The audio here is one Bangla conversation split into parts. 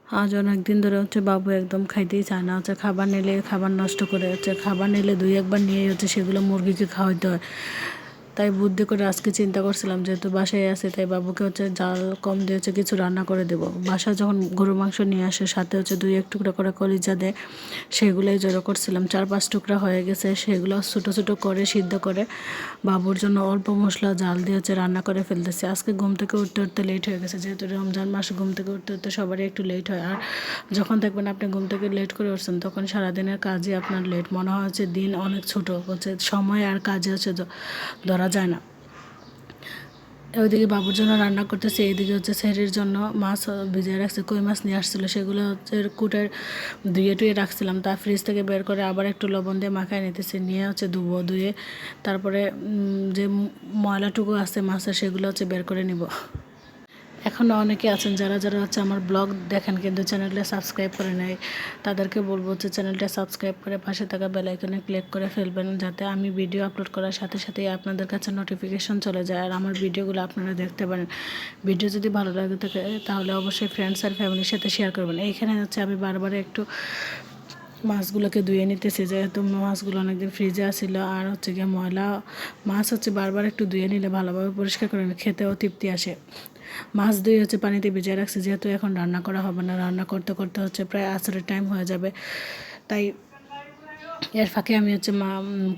আজ অনেক দিন ধরে বাবু একদম খাইতেই চায় না। খাবার নিলে খাবার নষ্ট করে, খাবার নিলে 2-1 বার নিয়ে সেগুলো মুরগিকে খাওয়াইতে হয়। তাই বুদ্ধি করে আজকে চিন্তা করছিলাম যেহেতু বাসায় আছে, তাই বাবুকে জাল কম দিয়ে কিছু রান্না করে দেব। বাসায় যখন গরু মাংস নিয়ে আসে সাথে 2-1 টুকরা করে কলিজা দেয়, সেগুলোই জড়ো করছিলাম। 4-5 টুকরা হয়ে গেছে, সেগুলো ছোটো ছোটো করে সিদ্ধ করে বাবুর জন্য অল্প মশলা জাল দিয়ে রান্না করে ফেলতেছি। আজকে ঘুম থেকে উঠতে উঠতে লেট হয়ে গেছে, যেহেতু রমজান মাস ঘুম থেকে উঠতে উঠতে সবারই একটু লেট হয়। আর যখন দেখবেন আপনি ঘুম থেকে লেট করে উঠছেন, তখন সারাদিনের কাজই আপনার লেট মনে হয়, দিন অনেক ছোটো সময় আর কাজে ধরা যায় না। ওইদিকে বাবুর জন্য রান্না করতেছে, এইদিকে সেহরির জন্য মাছ ভিজিয়ে রাখছে। কই মাছ নিয়ে আসছিলো, সেগুলো কুটে ধুয়ে রাখছিলাম। তা ফ্রিজ থেকে বের করে আবার একটু লবণ দিয়ে মাখায় নিতেছি, নিয়ে ধুয়ে তারপরে যে ময়লাটুকু আছে মাছের, সেগুলো বের করে নিব। এখনও অনেকে আছেন যারা আমার ব্লগ দেখেন কিন্তু চ্যানেলটা সাবস্ক্রাইব করে নেয়। তাদেরকে বলবো চ্যানেলটা সাবস্ক্রাইব করে পাশে থাকা বেল আইকনে ক্লিক করে ফেলবেন, যাতে আমি ভিডিও আপলোড করার সাথে সাথেই আপনাদের কাছে নোটিফিকেশন চলে যায় আর আমার ভিডিওগুলো আপনারা দেখতে পারেন। ভিডিও যদি ভালো লাগে থাকে তাহলে অবশ্যই ফ্রেন্ডস আর ফ্যামিলির সাথে শেয়ার করবেন। এইখানে আমি বারবার একটু মাছগুলোকে ধুয়ে নিতেছি, যেহেতু মাছগুলো অনেকদিন ফ্রিজে আসছিল। আর গিয়ে ময়লা মাছ বারবার একটু ধুয়ে নিলে ভালোভাবে পরিষ্কার করে খেতেও তৃপ্তি আসে। মাছ ধুয়ে পানিতে ভিজিয়ে রাখছি, যেহেতু এখন রান্না করা হবে না। রান্না করতে করতে প্রায় আসরের টাইম হয়ে যাবে। তাই এর ফাঁকে আমি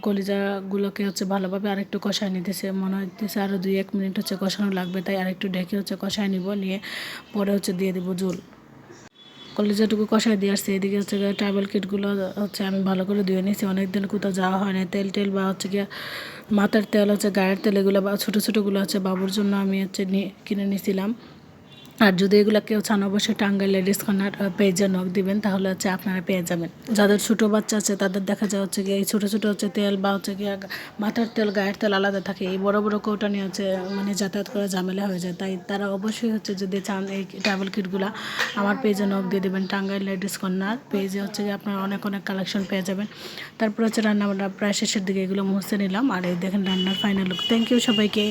কলিজাগুলোকে ভালোভাবে আরেকটু কষায় নিতেছে। মনে হইতেছে আরও 2-1 মিনিট কষানো লাগবে, তাই আরেকটু ঢেকে কষায় নিব, নিয়ে পরে দিয়ে দেবো ঝোল। কলিজাটুকু কষায় দিয়ে আসছে। এদিকে ট্রাভেল কিটগুলো আমি ভালো করে ধুয়ে নিয়েছি। অনেকদিন কোথাও যাওয়া হয় না, তেল বা গিয়ে মাথার তেল গায়ের তেল, এগুলো বা ছোটো ছোটোগুলো বাবুর জন্য আমি কিনে নিয়েছিলাম। আর যদি এগুলো কেউ চান অবশ্যই টাঙ্গাইল লেডিস কর্নার পেজে নক দিবেন, তাহলে আপনারা পেয়ে যাবেন। যাদের ছোটো বাচ্চা আছে তাদের দেখা যায় গিয়ে এই ছোটো ছোটো তেল বা গিয়ে মাথার তেল গায়ের তেল আলাদা থাকে। এই বড় বড় কৌটা নিয়ে মানে যাতায়াত করে ঝামেলা হয়ে যায়। তাই তারা অবশ্যই যদি চান এই ট্রাভেল কিটগুলো আমার পেজে নক দিয়ে দেবেন। টাঙ্গাইল লেডিস কর্নার পেজে আপনারা অনেক অনেক কালেকশন পেয়ে যাবেন। তারপর রান্নাবান্না প্রায় শেষের দিকে এগুলো মুছে নিলাম। আর এই দেখেন রান্নার ফাইনাল লুক। থ্যাংক ইউ সবাইকে।